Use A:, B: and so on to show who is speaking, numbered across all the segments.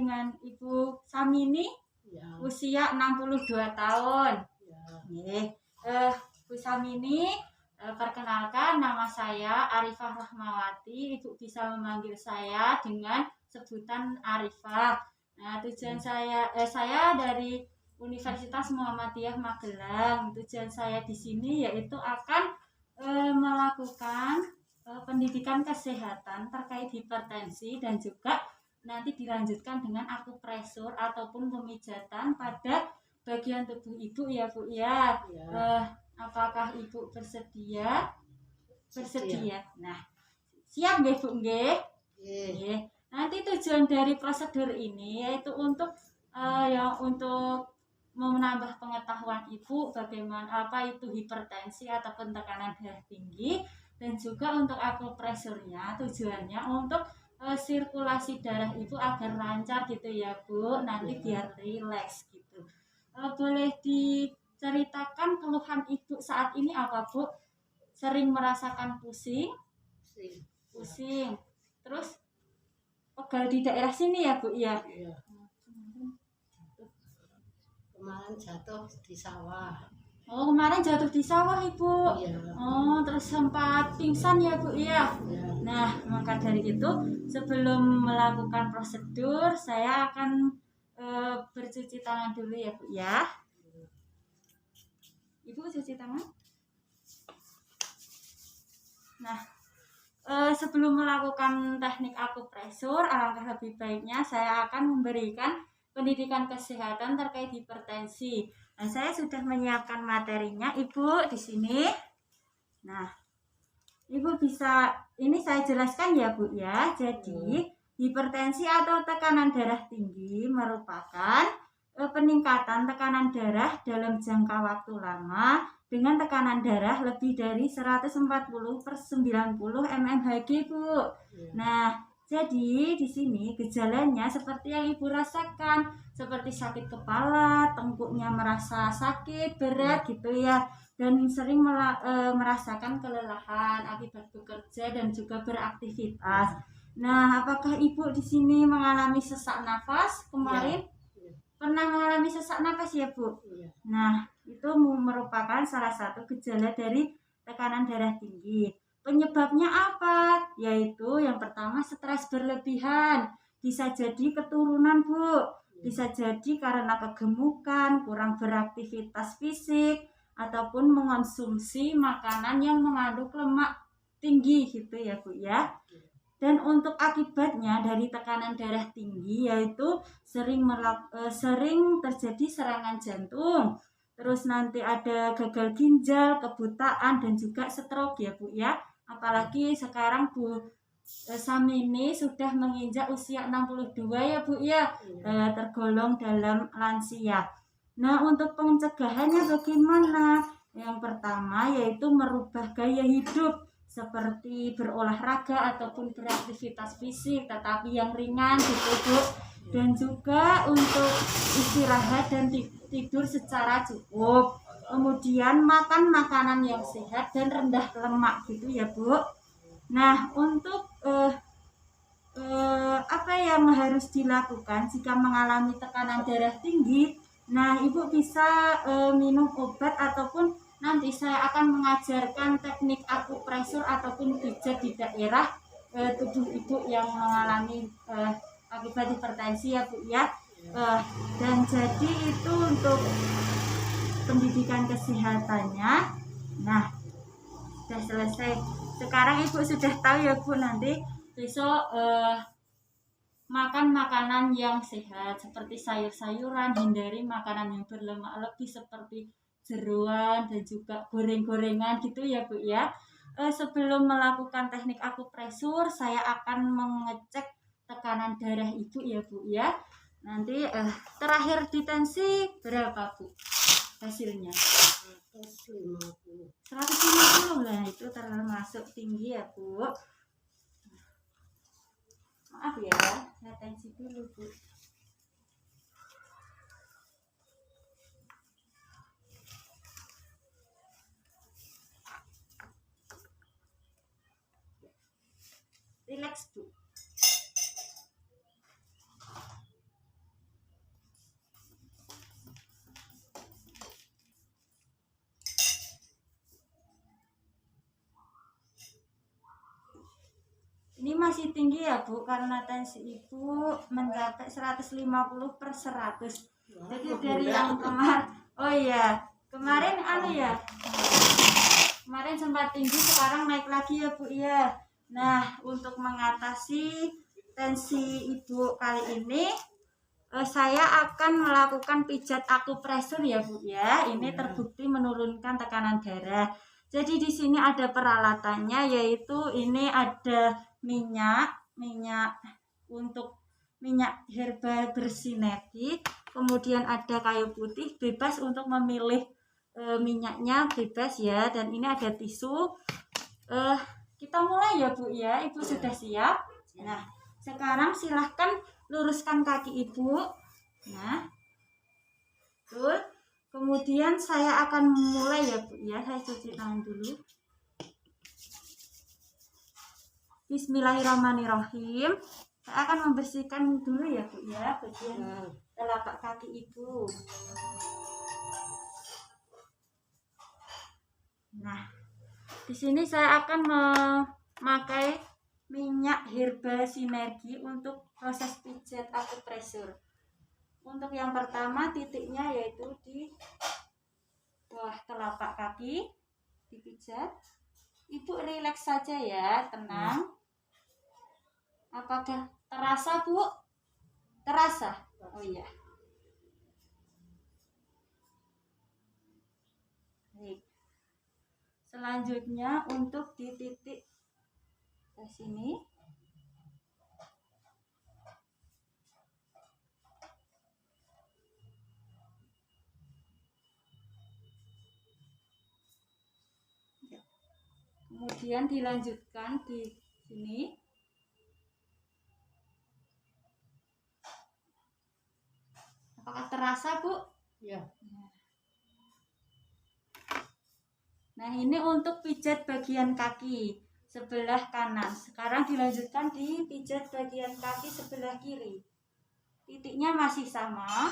A: dengan Ibu Samini,
B: Ya.
A: usia 62 tahun.
B: Ya.
A: Bu Samini, perkenalkan nama saya Arifah Rahmawati. Ibu bisa memanggil saya dengan sebutan Arifah. Nah, tujuan saya dari Universitas Muhammadiyah Magelang. Tujuan saya di sini yaitu akan melakukan pendidikan kesehatan terkait hipertensi dan juga nanti dilanjutkan dengan akupresur ataupun pemijatan pada bagian tubuh ibu ya Bu ya. Apakah ibu bersedia? Bersedia. Nah, siap nggih Bu nggih? Nggih. Nanti tujuan dari prosedur ini yaitu untuk untuk menambah pengetahuan ibu bagaimana apa itu hipertensi ataupun tekanan darah tinggi, dan juga untuk akupresurnya tujuannya untuk sirkulasi darah ibu agar lancar gitu ya Bu, nanti biar rileks gitu. Boleh diceritakan keluhan ibu saat ini apa Bu? Sering merasakan pusing? Pusing. Terus pegal di daerah sini ya Bu ya?
B: Iya. Kemarin jatuh di sawah.
A: Oh, kemarin jatuh di sawah Ibu.
B: Iya.
A: Oh, terus sempat pingsan ya Bu ya?
B: Iya.
A: Nah, maka dari itu sebelum melakukan prosedur saya akan bercuci tangan dulu ya Bu ya. Ibu cuci tangan. Nah, sebelum melakukan teknik akupresur, alangkah lebih baiknya saya akan memberikan pendidikan kesehatan terkait hipertensi. Nah, saya sudah menyiapkan materinya, Ibu, di sini. Nah, Ibu bisa, ini saya jelaskan ya, Bu ya. Jadi, hipertensi atau tekanan darah tinggi merupakan peningkatan tekanan darah dalam jangka waktu lama dengan tekanan darah lebih dari 140/90 mmHg, Bu. Nah, jadi di sini gejalanya seperti yang Ibu rasakan, seperti sakit kepala, tengkuknya merasa sakit, berat gitu ya, dan sering merasakan kelelahan akibat bekerja dan juga beraktivitas. Nah, apakah Ibu di sini mengalami sesak nafas kemarin? Pernah mengalami sesak nafas ya Bu? Nah, itu merupakan salah satu gejala dari tekanan darah tinggi. Penyebabnya apa? Yaitu yang pertama stres berlebihan. Bisa jadi keturunan Bu. Bisa jadi karena kegemukan, kurang beraktivitas fisik, ataupun mengonsumsi makanan yang mengandung lemak tinggi gitu ya Bu ya. Dan untuk akibatnya dari tekanan darah tinggi yaitu sering terjadi serangan jantung, terus nanti ada gagal ginjal, kebutaan, dan juga stroke ya Bu ya. Apalagi sekarang Bu Samini sudah menginjak usia 62 ya Bu ya, tergolong dalam lansia. Nah, untuk pencegahannya bagaimana? Yang pertama yaitu merubah gaya hidup, seperti berolahraga ataupun beraktivitas fisik tetapi yang ringan gitu Bu, dan juga untuk istirahat dan tidur secara cukup, kemudian makan makanan yang sehat dan rendah lemak gitu ya Bu. Nah, untuk apa yang harus dilakukan jika mengalami tekanan darah tinggi? Nah, Ibu bisa minum obat ataupun nanti saya akan mengajarkan teknik akupresur ataupun pijat di daerah tubuh Ibu yang mengalami akibat hipertensi ya Bu ya. Dan jadi itu untuk pendidikan kesehatannya. Nah, sudah selesai. Sekarang Ibu sudah tahu ya Bu, nanti besok makan makanan yang sehat seperti sayur-sayuran, hindari makanan yang berlemak lebih seperti jeroan dan juga goreng-gorengan gitu ya Bu ya. Sebelum melakukan teknik akupresur saya akan mengecek tekanan darah Ibu ya Bu ya. Nanti terakhir di tensi berapa Bu hasilnya? 150 lah, itu termasuk tinggi ya Bu. Maaf ya, saya tensi dulu Bu. Relax Bu. masih tinggi ya Bu, karena tensi Ibu mencapai 150/100. Jadi dari yang kemarin, oh iya, kemarin ya, kemarin sempat tinggi, sekarang naik lagi ya Bu ya. Nah, untuk mengatasi tensi Ibu kali ini, saya akan melakukan pijat akupresur ya Bu ya. Ini terbukti menurunkan tekanan darah. Jadi di sini ada peralatannya, yaitu ini ada minyak untuk minyak herbal bersinergi, kemudian ada kayu putih, bebas untuk memilih minyaknya, bebas ya. Dan ini ada tisu. Kita mulai ya Bu ya. Ibu sudah siap? Nah, sekarang silahkan luruskan kaki Ibu. Nah, betul. Kemudian saya akan mulai ya Bu ya. Saya cuci tangan dulu. Bismillahirrahmanirrahim. Saya akan membersihkan dulu ya Bu ya, bagian telapak kaki Ibu. Nah, di sini saya akan memakai minyak herbal sinergi untuk proses pijat akupresur. Untuk yang pertama, titiknya yaitu di bawah telapak kaki, dipijat. Ibu rileks saja ya, tenang. Apakah terasa Bu? Terasa? Oh iya. Baik. Selanjutnya untuk di titik ke sini. Kemudian dilanjutkan di sini. Apakah terasa Bu?
B: Ya.
A: Nah, ini untuk pijat bagian kaki sebelah kanan. Sekarang dilanjutkan di pijat bagian kaki sebelah kiri. Titiknya masih sama.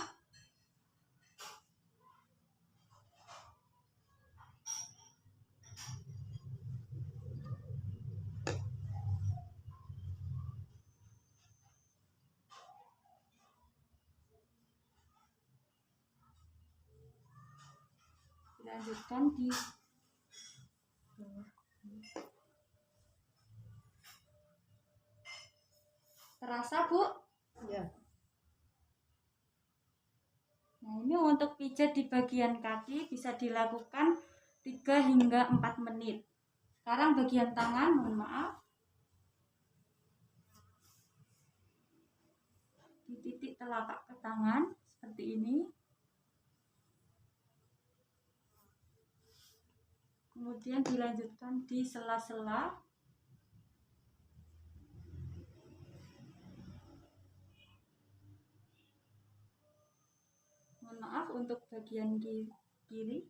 A: Dilanjutkan di terasa Bu?
B: Ya.
A: Nah, ini untuk pijat di bagian kaki bisa dilakukan 3 hingga 4 menit. Sekarang bagian tangan, mohon maaf. Di titik telapak ke tangan seperti ini. Kemudian dilanjutkan di sela-sela. Mohon maaf untuk bagian kiri.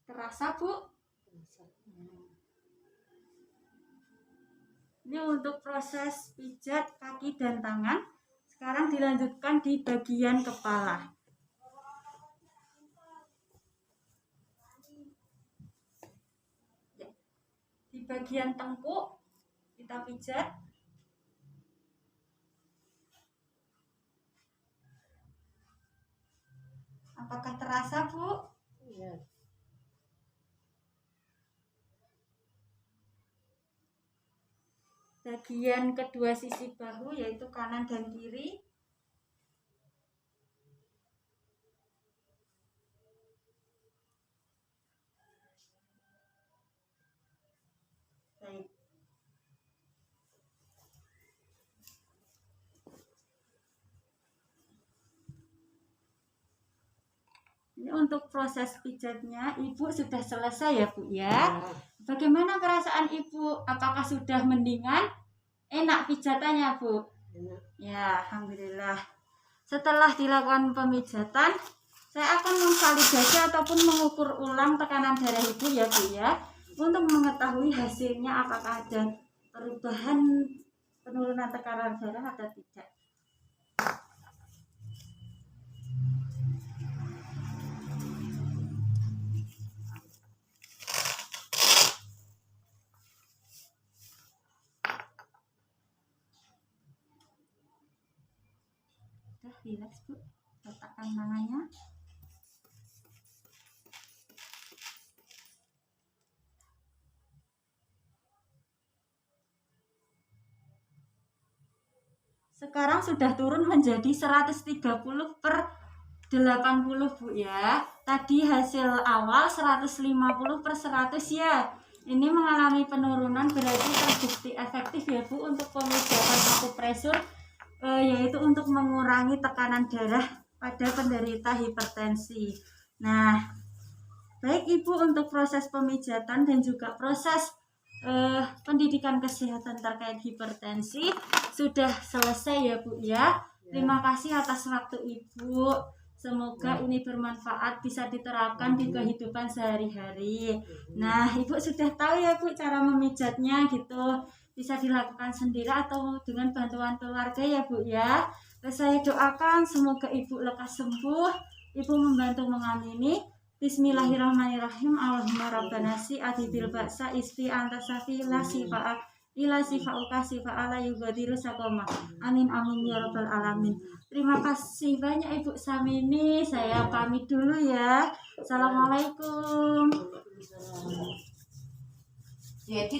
A: Terasa Bu? Ini untuk proses pijat kaki dan tangan. Sekarang dilanjutkan di bagian kepala. Di bagian tengkuk kita pijat. Apakah terasa Bu?
B: Iya.
A: Bagian kedua sisi bahu yaitu kanan dan kiri. Baik. Ini untuk proses pijatnya Ibu sudah selesai ya Bu ya. Bagaimana perasaan Ibu? Apakah sudah mendingan? Enak pijatannya Bu?
B: Enak.
A: Ya, alhamdulillah. Setelah dilakukan pemijatan, saya akan memvalidasi ataupun mengukur ulang tekanan darah Ibu ya Bu ya, untuk mengetahui hasilnya apakah ada perubahan penurunan tekanan darah atau tidak. Relax Bu, letakkan tangannya. Sekarang sudah turun menjadi 130 per 80 Bu ya. Tadi hasil awal 150 per 100 ya. Ini mengalami penurunan, berarti terbukti efektif ya Bu untuk pemijatan akupresur, yaitu untuk mengurangi tekanan darah pada penderita hipertensi. Nah, baik Ibu, untuk proses pemijatan dan juga proses pendidikan kesehatan terkait hipertensi sudah selesai ya Bu ya. Terima kasih atas waktu Ibu. Semoga ini bermanfaat, bisa diterapkan di kehidupan sehari-hari. Nah, Ibu sudah tahu ya Bu cara memijatnya gitu. Bisa dilakukan sendiri atau dengan bantuan keluarga ya Bu ya. Saya doakan semoga Ibu lekas sembuh. Ibu membantu mengamini. Bismillahirrahmanirrahim. Allahumma rabbana si'ati bil ba'sa isfi anta safi la sifa'a ila sifa'uka sifa'ala yugadiru sakoma. Amin amin ya rabbal alamin. Terima kasih banyak Ibu Samini. Saya pamit dulu ya. Assalamualaikum.
B: Jadi